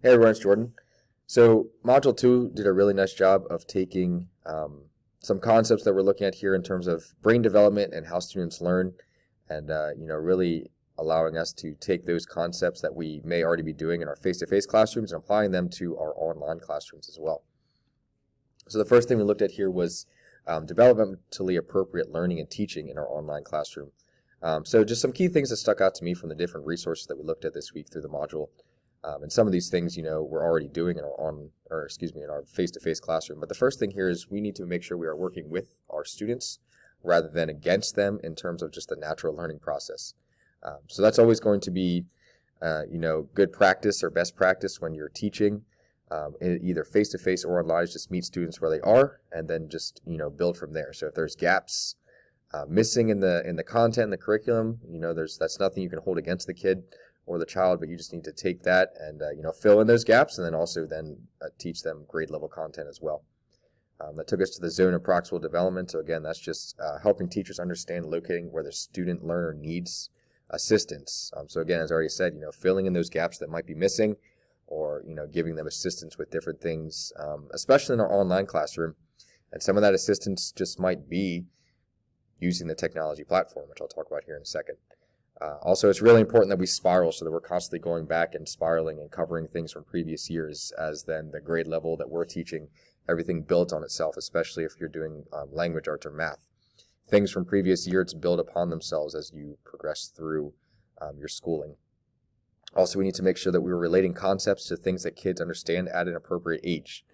Hey everyone, it's Jordan. So Module 2 did a really nice job of taking some concepts that we're looking at here in terms of brain development and how students learn and really allowing us to take those concepts that we may already be doing in our face-to-face classrooms and applying them to our online classrooms as well. So the first thing we looked at here was developmentally appropriate learning and teaching in our online classroom. So just some key things that stuck out to me from the different resources that we looked at this week through the module. And some of these things, we're already doing in our face-to-face classroom. But the first thing here is we need to make sure we are working with our students rather than against them in terms of just the natural learning process. So that's always going to be, good practice or best practice when you're teaching, either face-to-face or online. Just meet students where they are, and then just build from there. So if there's gaps missing in the content, in the curriculum, that's nothing you can hold against the kid or the child, but you just need to take that and fill in those gaps, and then also teach them grade level content as well. That took us to the zone of proximal development. So again, that's just helping teachers understand locating where the student learner needs assistance. So again, as I already said, filling in those gaps that might be missing, or giving them assistance with different things, especially in our online classroom. And some of that assistance just might be using the technology platform, which I'll talk about here in a second. Also, it's really important that we spiral so that we're constantly going back and spiraling and covering things from previous years, as then the grade level that we're teaching, everything built on itself, especially if you're doing language arts or math. Things from previous years build upon themselves as you progress through your schooling. Also, we need to make sure that we were relating concepts to things that kids understand at an appropriate age.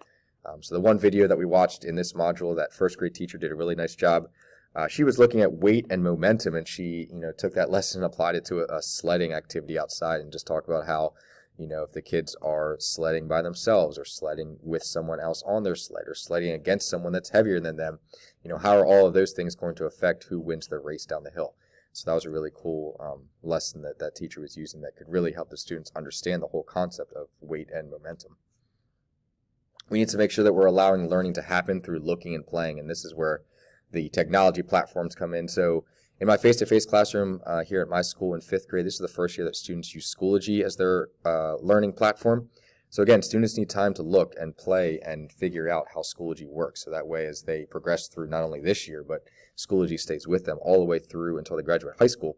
So the one video that we watched in this module, that first grade teacher did a really nice job. She was looking at weight and momentum, and she, took that lesson and applied it to a sledding activity outside, and just talked about how, if the kids are sledding by themselves or sledding with someone else on their sled or sledding against someone that's heavier than them, how are all of those things going to affect who wins the race down the hill? So that was a really cool lesson that teacher was using that could really help the students understand the whole concept of weight and momentum. We need to make sure that we're allowing learning to happen through looking and playing, and this is where the technology platforms come in. So in my face-to-face classroom here at my school in 5th grade, this is the first year that students use Schoology as their learning platform. So again, students need time to look and play and figure out how Schoology works. So that way, as they progress through not only this year, but Schoology stays with them all the way through until they graduate high school.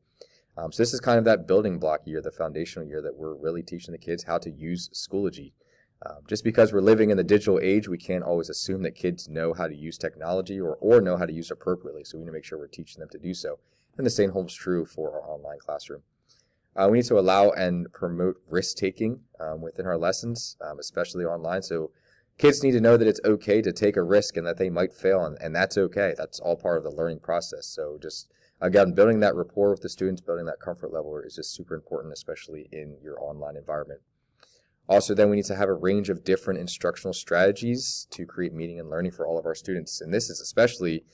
So this is kind of that building block year, the foundational year, that we're really teaching the kids how to use Schoology. Just because we're living in the digital age, we can't always assume that kids know how to use technology or know how to use it appropriately. So we need to make sure we're teaching them to do so. And the same holds true for our online classroom. We need to allow and promote risk-taking within our lessons, especially online. So kids need to know that it's okay to take a risk and that they might fail, and that's okay. That's all part of the learning process. So just, again, building that rapport with the students, building that comfort level is just super important, especially in your online environment. Also, then we need to have a range of different instructional strategies to create meaning and learning for all of our students. And this is especially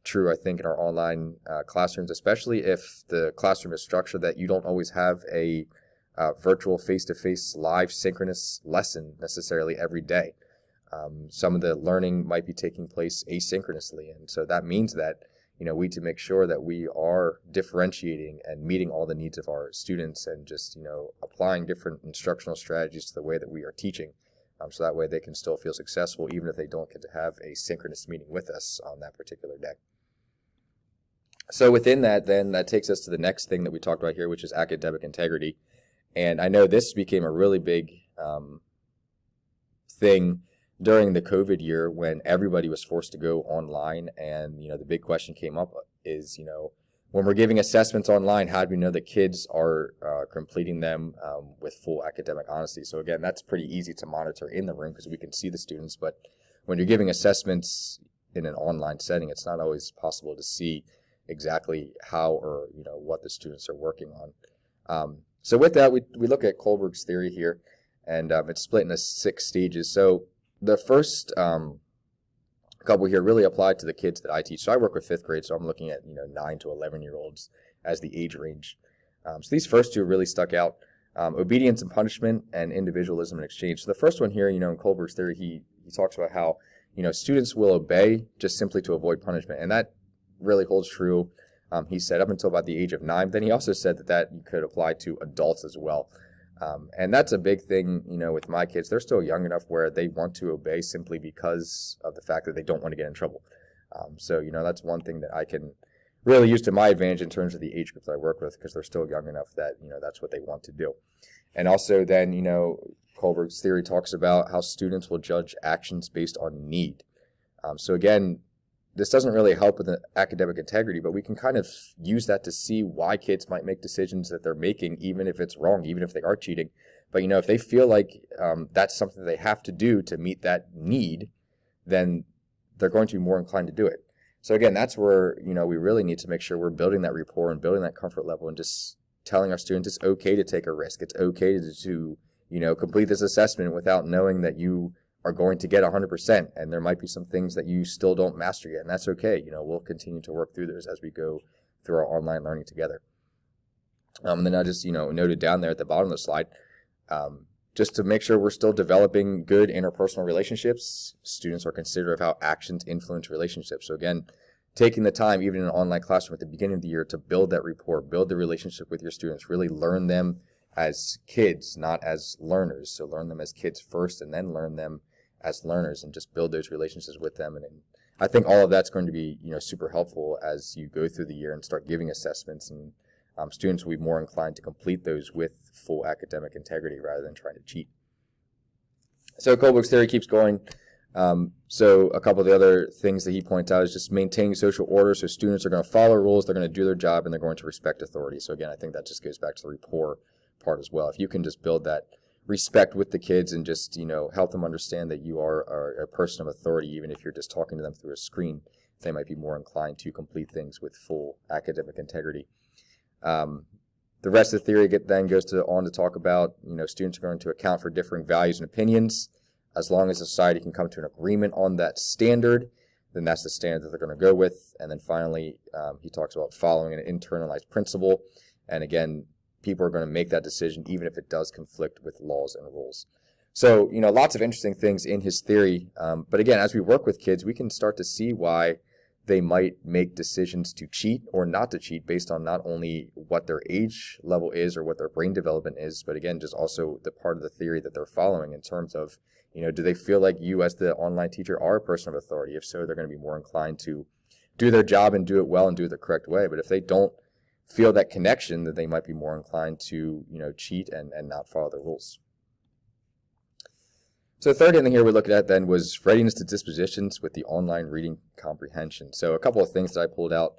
true, I think, in our online classrooms, especially if the classroom is structured that you don't always have a virtual face-to-face live synchronous lesson necessarily every day. Some of the learning might be taking place asynchronously, and so that means that we need to make sure that we are differentiating and meeting all the needs of our students, and just applying different instructional strategies to the way that we are teaching, so that way they can still feel successful even if they don't get to have a synchronous meeting with us on that particular day. So within that, then, that takes us to the next thing that we talked about here, which is academic integrity. And I know this became a really big thing during the COVID year when everybody was forced to go online, and the big question came up is, when we're giving assessments online, how do we know that kids are completing them with full academic honesty? So again, that's pretty easy to monitor in the room because we can see the students, but when you're giving assessments in an online setting, it's not always possible to see exactly how or what the students are working on. So with that, we look at Kohlberg's theory here, and it's split into 6 stages. So the first couple here really apply to the kids that I teach. So I work with 5th grade, so I'm looking at 9 to 11-year-olds as the age range. So these first 2 really stuck out: obedience and punishment, and individualism and exchange. So the first one here, in Kohlberg's theory, he talks about how students will obey just simply to avoid punishment, and that really holds true. He said up until about the age of 9. Then he also said that you could apply to adults as well. And that's a big thing, with my kids. They're still young enough where they want to obey simply because of the fact that they don't want to get in trouble. So, that's one thing that I can really use to my advantage in terms of the age group that I work with, because they're still young enough that, that's what they want to do. And also then, Kohlberg's theory talks about how students will judge actions based on need. So again, this doesn't really help with the academic integrity, but we can kind of use that to see why kids might make decisions that they're making, even if it's wrong, even if they are cheating. But, if they feel like that's something they have to do to meet that need, then they're going to be more inclined to do it. So again, that's where, we really need to make sure we're building that rapport and building that comfort level and just telling our students it's okay to take a risk. It's okay to complete this assessment without knowing that you are going to get 100%, and there might be some things that you still don't master yet, and that's okay. We'll continue to work through those as we go through our online learning together. And then I just, noted down there at the bottom of the slide, just to make sure we're still developing good interpersonal relationships. Students are considerate of how actions influence relationships. So again, taking the time, even in an online classroom at the beginning of the year, to build that rapport, build the relationship with your students, really learn them as kids, not as learners. So learn them as kids first and then learn them as learners, and just build those relationships with them. And I think all of that's going to be, super helpful as you go through the year and start giving assessments, and students will be more inclined to complete those with full academic integrity rather than trying to cheat. So Kohlberg's theory keeps going. So a couple of the other things that he points out is just maintaining social order. So students are going to follow rules, they're going to do their job, and they're going to respect authority. So again, I think that just goes back to the rapport part as well. If you can just build that respect with the kids and just, help them understand that you are a person of authority, even if you're just talking to them through a screen, they might be more inclined to complete things with full academic integrity. The rest of the theory then goes on to talk about, students are going to account for differing values and opinions. As long as society can come to an agreement on that standard, then that's the standard that they're going to go with. And then finally, he talks about following an internalized principle. And again, people are going to make that decision even if it does conflict with laws and rules. So, lots of interesting things in his theory. But again, as we work with kids, we can start to see why they might make decisions to cheat or not to cheat based on not only what their age level is or what their brain development is, but again, just also the part of the theory that they're following in terms of, do they feel like you as the online teacher are a person of authority? If so, they're going to be more inclined to do their job and do it well and do it the correct way. But if they don't feel that connection, that they might be more inclined to, cheat and not follow the rules. So the third thing here we looked at then was readiness to dispositions with the online reading comprehension. So a couple of things that I pulled out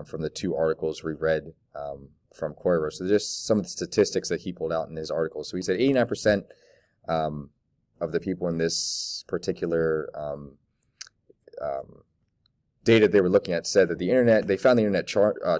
from the two articles we read from Kohlberg. So just some of the statistics that he pulled out in his article. So he said 89% of the people in this particular data they were looking at said that they found the internet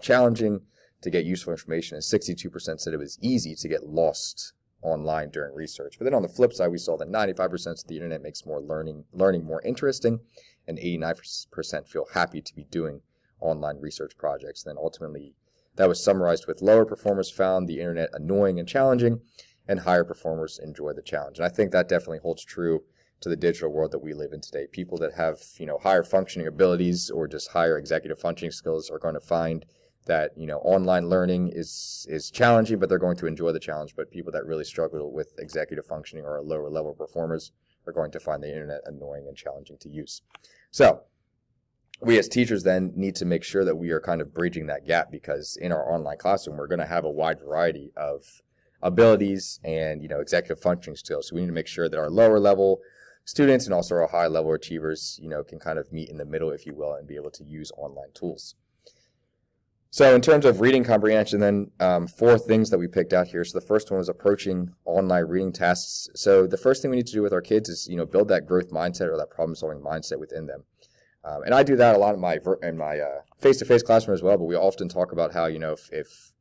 challenging to get useful information, and 62% said it was easy to get lost online during research. But then on the flip side, we saw that 95% said the internet makes learning more interesting, and 89% feel happy to be doing online research projects. And then ultimately, that was summarized with lower performers found the internet annoying and challenging, and higher performers enjoy the challenge. And I think that definitely holds true to the digital world that we live in today. People that have, higher functioning abilities or just higher executive functioning skills are going to find that, online learning is challenging, but they're going to enjoy the challenge. But people that really struggle with executive functioning or are lower level performers are going to find the internet annoying and challenging to use. So we as teachers then need to make sure that we are kind of bridging that gap, because in our online classroom, we're going to have a wide variety of abilities and, executive functioning skills. So we need to make sure that our lower level students and also our high level achievers, can kind of meet in the middle, if you will, and be able to use online tools. So in terms of reading comprehension, then 4 things that we picked out here. So the first one was approaching online reading tasks. So the first thing we need to do with our kids is, build that growth mindset or that problem-solving mindset within them. And I do that a lot in my face-to-face classroom as well, but we often talk about how, if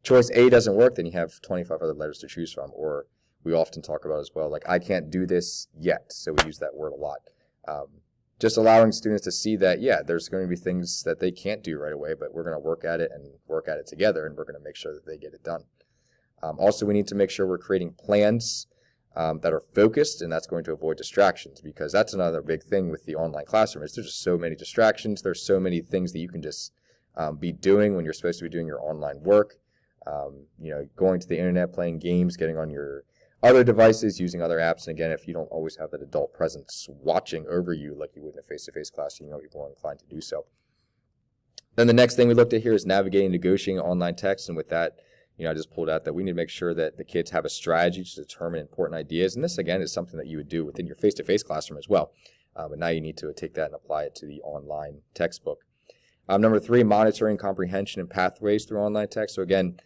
choice A doesn't work, then you have 25 other letters to choose from. Or we often talk about as well, like, I can't do this yet. So we use that word a lot. Just allowing students to see that, yeah, there's going to be things that they can't do right away, but we're going to work at it together, and we're going to make sure that they get it done. Also, we need to make sure we're creating plans that are focused, and that's going to avoid distractions, because that's another big thing with the online classroom is there's just so many distractions. There's so many things that you can just be doing when you're supposed to be doing your online work. going to the internet, playing games, getting on your other devices, using other apps. And again, if you don't always have that adult presence watching over you like you would in a face-to-face class, you're more inclined to do so. Then the next thing we looked at here is navigating, negotiating online text. And with that, I just pulled out that we need to make sure that the kids have a strategy to determine important ideas. And this, again, is something that you would do within your face-to-face classroom as well. But now you need to take that and apply it to the online textbook. Number 3, monitoring comprehension and pathways through online text. So again,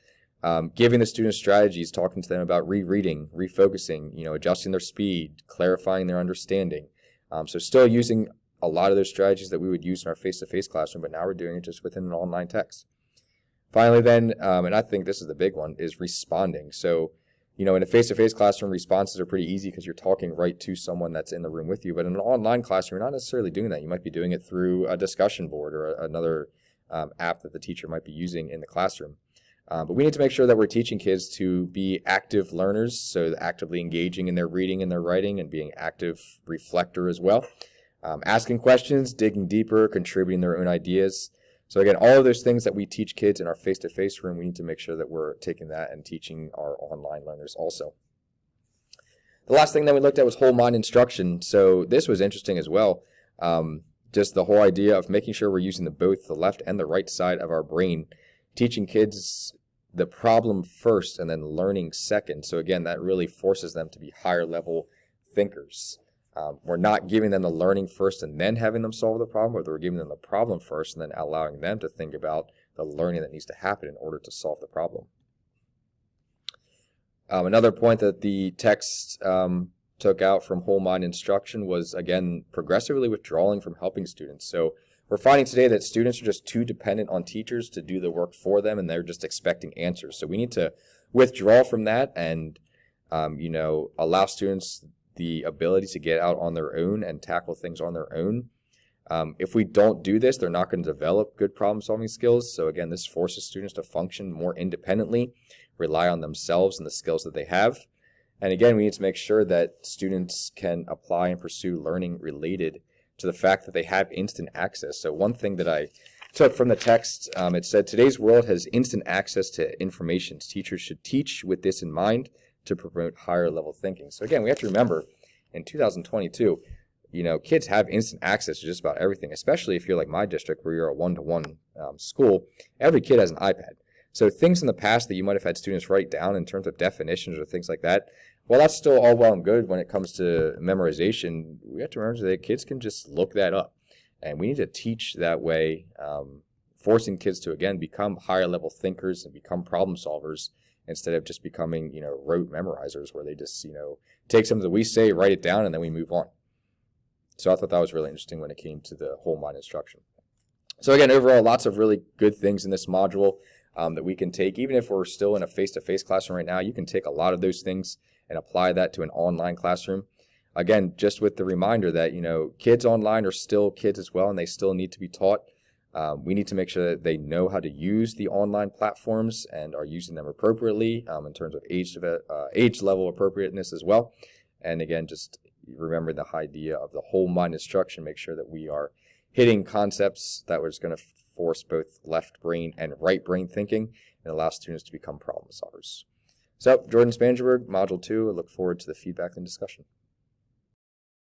giving the students strategies, talking to them about rereading, refocusing, adjusting their speed, clarifying their understanding. So still using a lot of those strategies that we would use in our face-to-face classroom, but now we're doing it just within an online text. Finally then, and I think this is the big one, is responding. So, in a face-to-face classroom, responses are pretty easy because you're talking right to someone that's in the room with you. But in an online classroom, you're not necessarily doing that. You might be doing it through a discussion board or another app that the teacher might be using in the classroom. But we need to make sure that we're teaching kids to be active learners, so actively engaging in their reading and their writing and being active reflector as well. Asking questions, digging deeper, contributing their own ideas. So again, all of those things that we teach kids in our face-to-face room, we need to make sure that we're taking that and teaching our online learners also. The last thing that we looked at was whole mind instruction. So this was interesting as well. Just the whole idea of making sure we're using both the left and the right side of our brain, teaching kids the problem first and then learning second. So again, that really forces them to be higher level thinkers. We're not giving them the learning first and then having them solve the problem, but we're giving them the problem first and then allowing them to think about the learning that needs to happen in order to solve the problem. Another point that the text took out from whole mind instruction was, again, progressively withdrawing from helping students. So we're finding today that students are just too dependent on teachers to do the work for them, and they're just expecting answers. So we need to withdraw from that and, allow students the ability to get out on their own and tackle things on their own. If we don't do this, they're not going to develop good problem-solving skills. So again, this forces students to function more independently, rely on themselves and the skills that they have. And again, we need to make sure that students can apply and pursue learning related to the fact that they have instant access. So one thing that I took from the text, it said, today's world has instant access to information. Teachers should teach with this in mind to promote higher level thinking. So again, we have to remember in 2022, kids have instant access to just about everything, especially if you're like my district where you're a one-to-one school. Every kid has an iPad. So things in the past that you might have had students write down in terms of definitions or things like that, well, that's still all well and good when it comes to memorization. We have to remember that kids can just look that up. And we need to teach that way, forcing kids to, again, become higher level thinkers and become problem solvers instead of just becoming, rote memorizers where they just, take something that we say, write it down, and then we move on. So I thought that was really interesting when it came to the whole mind instruction. So again, overall, lots of really good things in this module that we can take. Even if we're still in a face-to-face classroom right now, you can take a lot of those things and apply that to an online classroom. Again, just with the reminder that, kids online are still kids as well, and they still need to be taught. We need to make sure that they know how to use the online platforms and are using them appropriately in terms of age level appropriateness as well. And again, just remember the idea of the whole mind instruction. Make sure that we are hitting concepts that was going to force both left brain and right brain thinking and allow students to become problem solvers. So, Jordan Spangenburg, Module 2. I look forward to the feedback and discussion.